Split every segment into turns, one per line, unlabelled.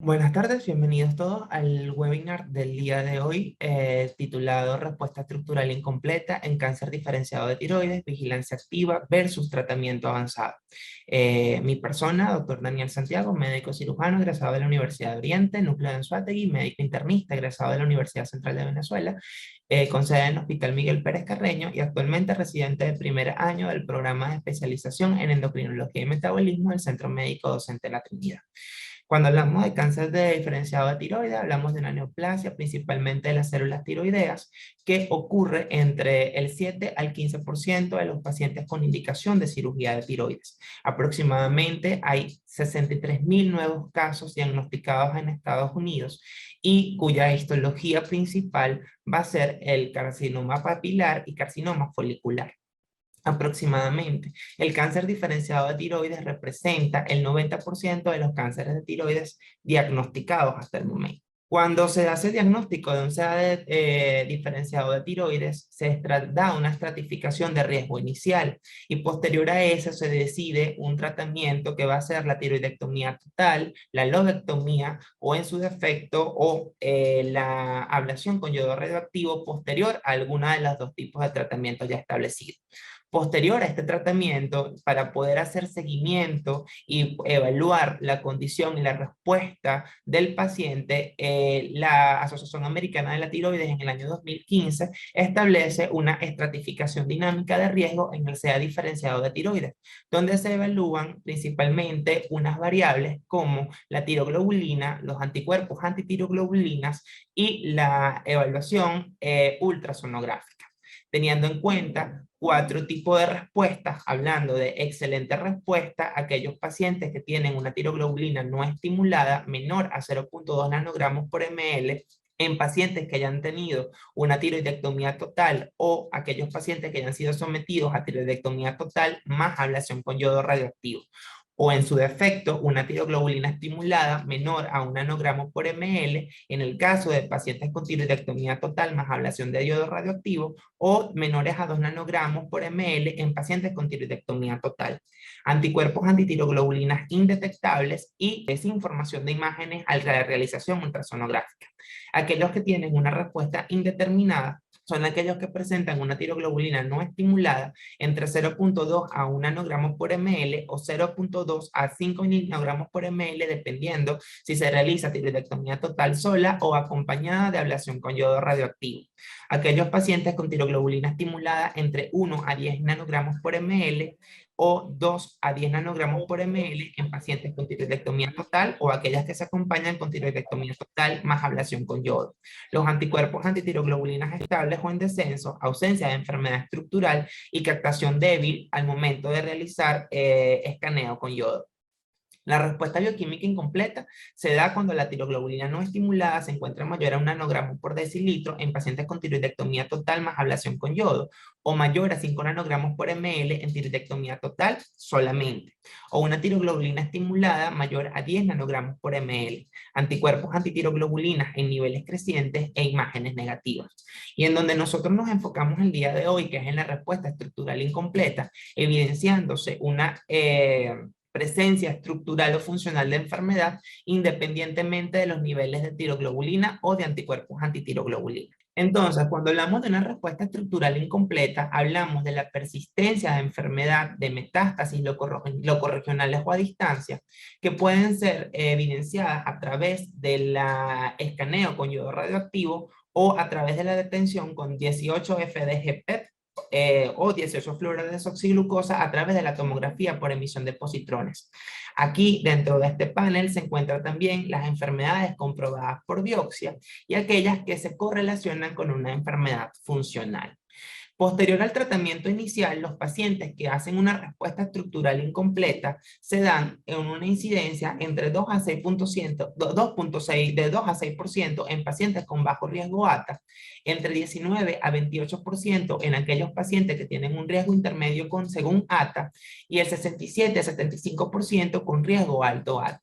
Buenas tardes, bienvenidos todos al webinar del día de hoy titulado Respuesta estructural incompleta en cáncer diferenciado de tiroides, vigilancia activa versus tratamiento avanzado. Mi persona, doctor Daniel Santiago, médico cirujano egresado de la Universidad de Oriente, núcleo de Anzoátegui, médico internista egresado de la Universidad Central de Venezuela, con sede en el Hospital Miguel Pérez Carreño y actualmente residente de primer año del programa de especialización en endocrinología y metabolismo del Centro Médico Docente La Trinidad. Cuando hablamos de cáncer de diferenciado de tiroides, hablamos de una neoplasia, principalmente de las células tiroideas, que ocurre entre el 7 al 15% de los pacientes con indicación de cirugía de tiroides. Aproximadamente hay 63.000 nuevos casos diagnosticados en Estados Unidos y cuya histología principal va a ser el carcinoma papilar y carcinoma folicular. Aproximadamente. El cáncer diferenciado de tiroides representa el 90% de los cánceres de tiroides diagnosticados hasta el momento. Cuando se hace el diagnóstico de un CA diferenciado de tiroides, se da una estratificación de riesgo inicial y posterior a eso se decide un tratamiento que va a ser la tiroidectomía total, la lobectomía o en su defecto la ablación con yodo radioactivo posterior a alguna de los dos tipos de tratamiento ya establecidos. Posterior a este tratamiento, para poder hacer seguimiento y evaluar la condición y la respuesta del paciente, la Asociación Americana de la Tiroides en el año 2015 establece una estratificación dinámica de riesgo en el CA diferenciado de tiroides, donde se evalúan principalmente unas variables como la tiroglobulina, los anticuerpos antitiroglobulinadas y la evaluación ultrasonográfica, teniendo en cuenta 4 tipos de respuestas, hablando de excelente respuesta, aquellos pacientes que tienen una tiroglobulina no estimulada menor a 0.2 nanogramos por ml, en pacientes que hayan tenido una tiroidectomía total o aquellos pacientes que hayan sido sometidos a tiroidectomía total más ablación con yodo radioactivo, o en su defecto una tiroglobulina estimulada menor a 1 nanogramo por ml en el caso de pacientes con tiroidectomía total más ablación de yodo radioactivo, o menores a 2 nanogramos por ml en pacientes con tiroidectomía total. Anticuerpos antitiroglobulina indetectables y desinformación de imágenes a la realización ultrasonográfica. Aquellos que tienen una respuesta indeterminada son aquellos que presentan una tiroglobulina no estimulada entre 0.2 a 1 nanogramos por ml o 0.2 a 5 nanogramos por ml, dependiendo si se realiza tiroidectomía total sola o acompañada de ablación con yodo radioactivo. Aquellos pacientes con tiroglobulina estimulada entre 1 a 10 nanogramos por ml o 2 a 10 nanogramos por ml en pacientes con tiroidectomía total o aquellas que se acompañan con tiroidectomía total más ablación con yodo. Los anticuerpos antitiroglobulina estables o en descenso, ausencia de enfermedad estructural y captación débil al momento de realizar escaneo con yodo. La respuesta bioquímica incompleta se da cuando la tiroglobulina no estimulada se encuentra mayor a 1 nanogramo por decilitro en pacientes con tiroidectomía total más ablación con yodo, o mayor a 5 nanogramos por ml en tiroidectomía total solamente, o una tiroglobulina estimulada mayor a 10 nanogramos por ml, anticuerpos antitiroglobulina en niveles crecientes e imágenes negativas. Y en donde nosotros nos enfocamos el día de hoy, que es en la respuesta estructural incompleta, evidenciándose una presencia estructural o funcional de enfermedad independientemente de los niveles de tiroglobulina o de anticuerpos antitiroglobulina. Entonces, cuando hablamos de una respuesta estructural incompleta, hablamos de la persistencia de enfermedad, de metástasis locorregionales o a distancia, que pueden ser evidenciadas a través del escaneo con yodo radioactivo o a través de la detención con 18-FDG-PET o 18 fluorodesoxiglucosa a través de la tomografía por emisión de positrones. Aquí dentro de este panel se encuentran también las enfermedades comprobadas por biopsia y aquellas que se correlacionan con una enfermedad funcional. Posterior al tratamiento inicial, los pacientes que hacen una respuesta estructural incompleta se dan en una incidencia entre 2 a 6%, de 2 a 6% en pacientes con bajo riesgo ATA, entre 19 a 28% en aquellos pacientes que tienen un riesgo intermedio según ATA, y el 67 a 75% con riesgo alto ATA.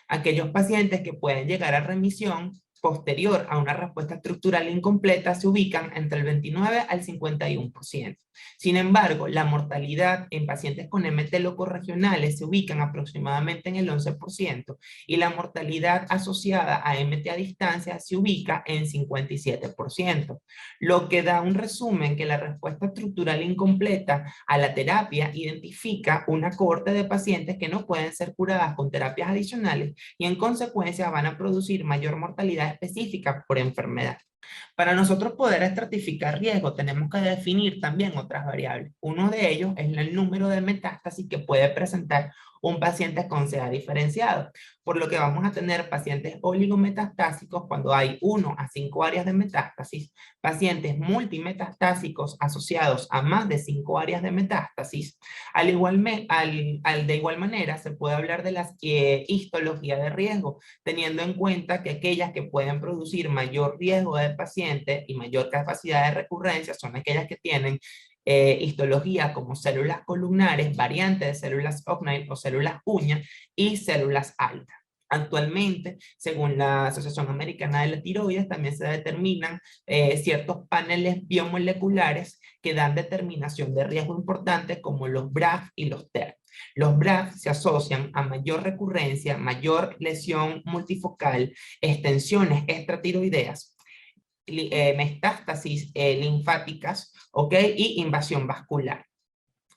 Aquellos pacientes que pueden llegar a remisión posterior a una respuesta estructural incompleta se ubican entre el 29 al 51%. Sin embargo, la mortalidad en pacientes con MT locorregionales se ubican aproximadamente en el 11% y la mortalidad asociada a MT a distancia se ubica en 57%, lo que da un resumen que la respuesta estructural incompleta a la terapia identifica una cohorte de pacientes que no pueden ser curadas con terapias adicionales y en consecuencia van a producir mayor mortalidad específica por enfermedad. Para nosotros poder estratificar riesgo, tenemos que definir también otras variables. Uno de ellos es el número de metástasis que puede presentar un paciente con CA diferenciado, por lo que vamos a tener pacientes oligometastásicos cuando hay 1 a 5 áreas de metástasis, pacientes multimetastásicos asociados a más de 5 áreas de metástasis. De igual manera, se puede hablar de las histologías de riesgo, teniendo en cuenta que aquellas que pueden producir mayor riesgo de paciente y mayor capacidad de recurrencia son aquellas que tienen histología como células columnares, variantes de células Ognine o células uña y células altas. Actualmente, según la Asociación Americana de la Tiroides, también se determinan ciertos paneles biomoleculares que dan determinación de riesgo importante como los BRAF y los TER. Los BRAF se asocian a mayor recurrencia, mayor lesión multifocal, extensiones extratiroideas, metástasis linfáticas, ¿ok? Y invasión vascular.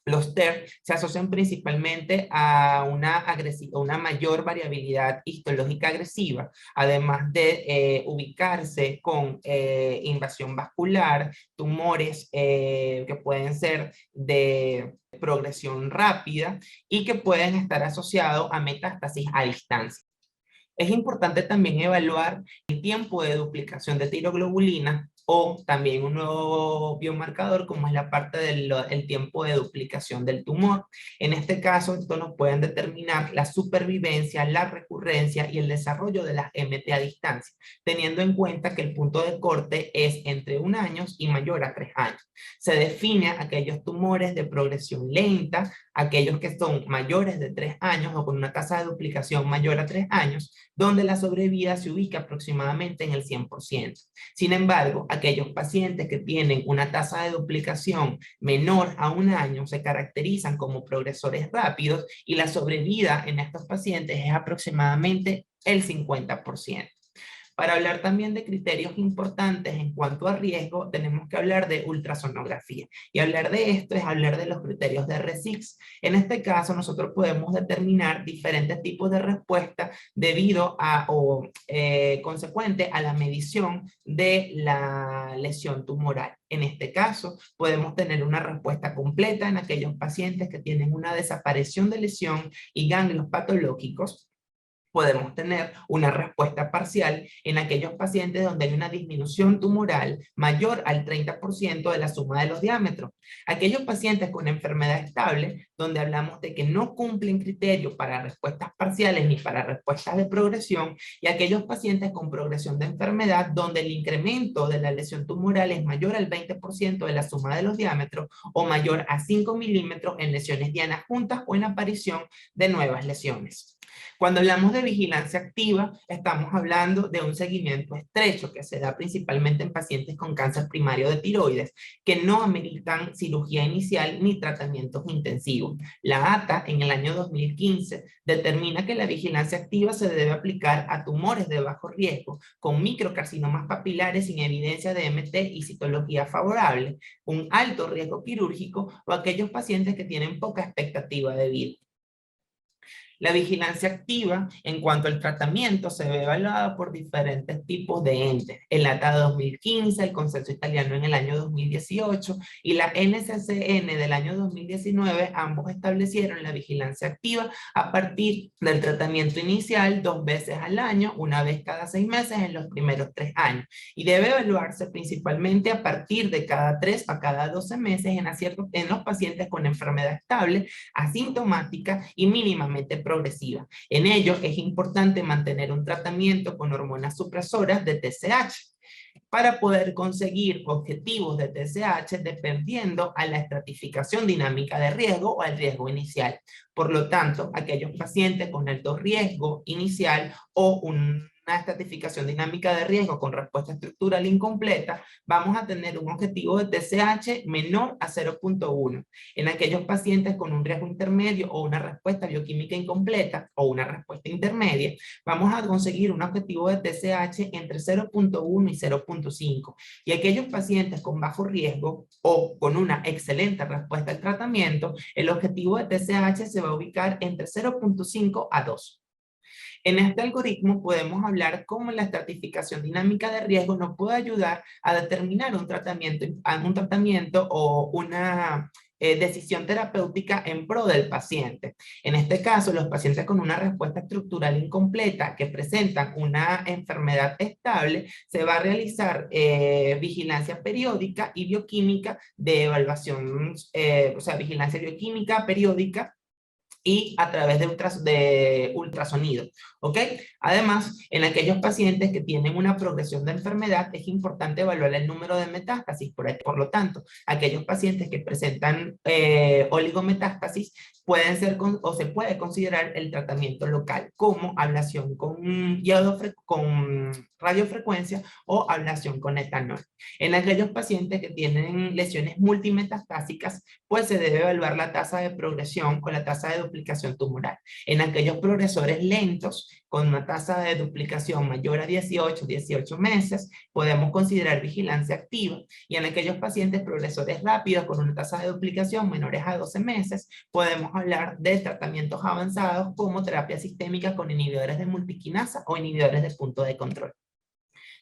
Los TER se asocian principalmente a una mayor variabilidad histológica agresiva, además de ubicarse con invasión vascular, tumores que pueden ser de progresión rápida y que pueden estar asociados a metástasis a distancia. Es importante también evaluar el tiempo de duplicación de tiroglobulina o también un nuevo biomarcador como es la parte del tiempo de duplicación del tumor. En este caso, esto nos pueden determinar la supervivencia, la recurrencia y el desarrollo de las MT a distancia, teniendo en cuenta que el punto de corte es entre 1 año y mayor a 3 años. Se define aquellos tumores de progresión lenta, aquellos que son mayores de 3 años o con una tasa de duplicación mayor a 3 años, donde la sobrevida se ubica aproximadamente en el 100%. Sin embargo, aquellos pacientes que tienen una tasa de duplicación menor a 1 año se caracterizan como progresores rápidos y la sobrevida en estos pacientes es aproximadamente el 50%. Para hablar también de criterios importantes en cuanto a riesgo, tenemos que hablar de ultrasonografía. Y hablar de esto es hablar de los criterios de RECIST. En este caso, nosotros podemos determinar diferentes tipos de respuesta debido a o consecuente a la medición de la lesión tumoral. En este caso, podemos tener una respuesta completa en aquellos pacientes que tienen una desaparición de lesión y ganglios patológicos. Podemos tener una respuesta parcial en aquellos pacientes donde hay una disminución tumoral mayor al 30% de la suma de los diámetros. Aquellos pacientes con enfermedad estable, donde hablamos de que no cumplen criterios para respuestas parciales ni para respuestas de progresión, y aquellos pacientes con progresión de enfermedad, donde el incremento de la lesión tumoral es mayor al 20% de la suma de los diámetros o mayor a 5 milímetros en lesiones dianas juntas o en aparición de nuevas lesiones. Cuando hablamos de vigilancia activa, estamos hablando de un seguimiento estrecho que se da principalmente en pacientes con cáncer primario de tiroides, que no ameritan cirugía inicial ni tratamientos intensivos. La ATA, en el año 2015, determina que la vigilancia activa se debe aplicar a tumores de bajo riesgo, con microcarcinomas papilares sin evidencia de MT y citología favorable, un alto riesgo quirúrgico o aquellos pacientes que tienen poca expectativa de vida. La vigilancia activa, en cuanto al tratamiento, se ve evaluada por diferentes tipos de entes. El ATA 2015, el Consenso Italiano en el año 2018 y la NCCN del año 2019, ambos establecieron la vigilancia activa a partir del tratamiento inicial 2 veces al año, 1 vez cada 6 meses en los primeros 3 años. Y debe evaluarse principalmente a partir de cada 3 a cada 12 meses en los pacientes con enfermedad estable, asintomática y mínimamente progresiva. En ello es importante mantener un tratamiento con hormonas supresoras de TSH para poder conseguir objetivos de TSH dependiendo a la estratificación dinámica de riesgo o al riesgo inicial. Por lo tanto, aquellos pacientes con alto riesgo inicial o una una estratificación dinámica de riesgo con respuesta estructural incompleta, vamos a tener un objetivo de TSH menor a 0.1. En aquellos pacientes con un riesgo intermedio o una respuesta bioquímica incompleta o una respuesta intermedia, vamos a conseguir un objetivo de TSH entre 0.1 y 0.5. Y aquellos pacientes con bajo riesgo o con una excelente respuesta al tratamiento, el objetivo de TSH se va a ubicar entre 0.5 a 2. En este algoritmo podemos hablar cómo la estratificación dinámica de riesgo nos puede ayudar a determinar un tratamiento o una decisión terapéutica en pro del paciente. En este caso, los pacientes con una respuesta estructural incompleta que presentan una enfermedad estable, se va a realizar vigilancia periódica y bioquímica de evaluación, o sea, vigilancia bioquímica periódica y a través de ultrasonido, ¿ok? Además, en aquellos pacientes que tienen una progresión de enfermedad, es importante evaluar el número de metástasis. Por lo tanto, aquellos pacientes que presentan oligometástasis pueden ser o se puede considerar el tratamiento local, como ablación con radiofrecuencia o ablación con etanol. En aquellos pacientes que tienen lesiones multimetastásicas, pues se debe evaluar la tasa de progresión o la tasa de duplicación tumoral. En aquellos progresores lentos, con una tasa de duplicación mayor a 18 meses, podemos considerar vigilancia activa. Y en aquellos pacientes progresores rápidos, con una tasa de duplicación menores a 12 meses, podemos hablar de tratamientos avanzados como terapia sistémica con inhibidores de multiquinasa o inhibidores de punto de control.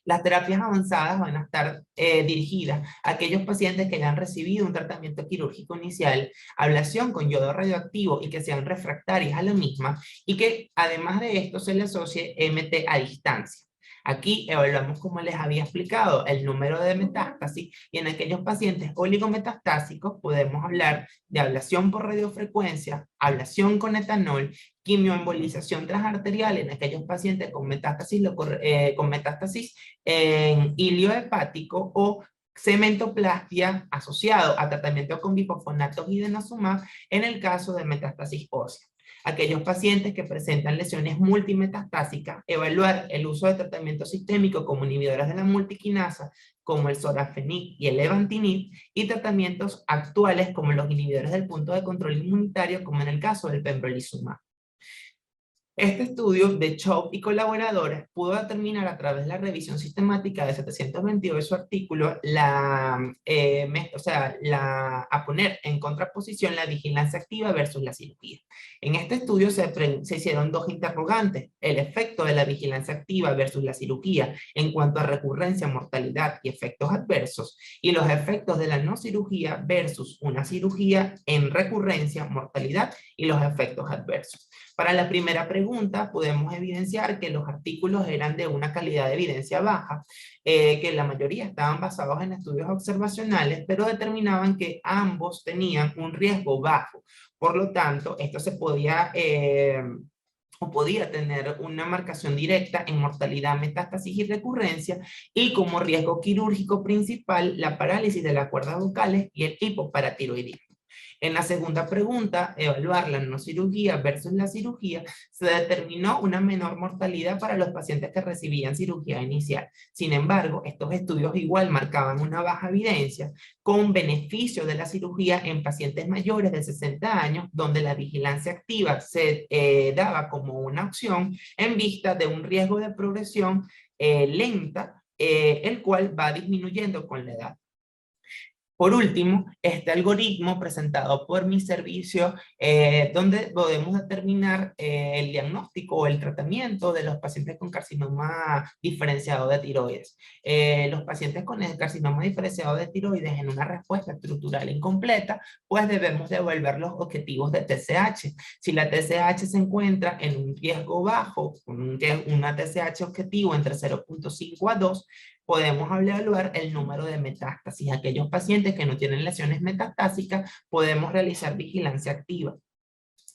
Las terapias avanzadas van a estar dirigidas a aquellos pacientes que hayan recibido un tratamiento quirúrgico inicial, ablación con yodo radioactivo y que sean refractarias a la misma, y que además de esto se le asocie MT a distancia. Aquí evaluamos, como les había explicado, el número de metástasis, y en aquellos pacientes oligometastásicos podemos hablar de ablación por radiofrecuencia, ablación con etanol, quimioembolización transarterial en aquellos pacientes con metástasis en hilio hepático, o cementoplastia asociado a tratamiento con bifosfonatos y denosumab en el caso de metástasis ósea. Aquellos pacientes que presentan lesiones multimetastásicas, evaluar el uso de tratamiento sistémico como inhibidores de la multiquinasa, como el sorafenib y el levantinib, y tratamientos actuales como los inhibidores del punto de control inmunitario, como en el caso del pembrolizumab. Este estudio de Chow y colaboradores pudo determinar a través de la revisión sistemática de 722 de su artículo a poner en contraposición la vigilancia activa versus la cirugía. En este estudio se hicieron dos interrogantes: el efecto de la vigilancia activa versus la cirugía en cuanto a recurrencia, mortalidad y efectos adversos, y los efectos de la no cirugía versus una cirugía en recurrencia, mortalidad y los efectos adversos. Para la primera pregunta, podemos evidenciar que los artículos eran de una calidad de evidencia baja, que la mayoría estaban basados en estudios observacionales, pero determinaban que ambos tenían un riesgo bajo. Por lo tanto, esto se podía tener una marcación directa en mortalidad, metástasis y recurrencia, y como riesgo quirúrgico principal, la parálisis de las cuerdas vocales y el hipoparatiroidismo. En la segunda pregunta, evaluar la no cirugía versus la cirugía, se determinó una menor mortalidad para los pacientes que recibían cirugía inicial. Sin embargo, estos estudios igual marcaban una baja evidencia con beneficio de la cirugía en pacientes mayores de 60 años, donde la vigilancia activa se daba como una opción en vista de un riesgo de progresión lenta, el cual va disminuyendo con la edad. Por último, este algoritmo presentado por mi servicio, donde podemos determinar el diagnóstico o el tratamiento de los pacientes con carcinoma diferenciado de tiroides. Los pacientes con el carcinoma diferenciado de tiroides en una respuesta estructural incompleta, pues debemos devolver los objetivos de TSH. Si la TSH se encuentra en un riesgo bajo, con una TSH objetivo entre 0.5 a 2, podemos evaluar el número de metástasis. Aquellos pacientes que no tienen lesiones metastásicas, podemos realizar vigilancia activa.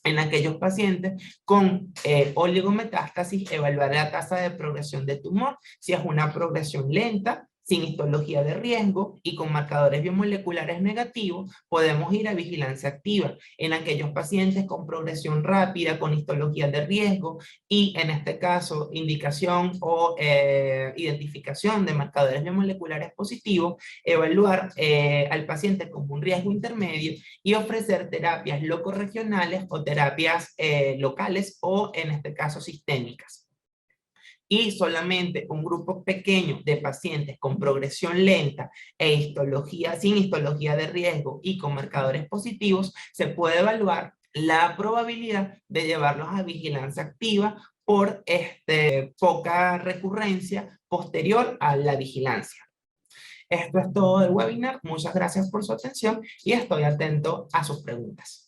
En aquellos pacientes con oligometástasis, evaluar la tasa de progresión de tumor. Si es una progresión lenta, sin histología de riesgo y con marcadores biomoleculares negativos, podemos ir a vigilancia activa en aquellos pacientes con progresión rápida, con histología de riesgo y en este caso indicación o identificación de marcadores biomoleculares positivos, evaluar al paciente como un riesgo intermedio y ofrecer terapias locorregionales o terapias locales o en este caso sistémicas. Y solamente un grupo pequeño de pacientes con progresión lenta e histología, sin histología de riesgo y con marcadores positivos, se puede evaluar la probabilidad de llevarlos a vigilancia activa por poca recurrencia posterior a la vigilancia. Esto es todo del webinar. Muchas gracias por su atención y estoy atento a sus preguntas.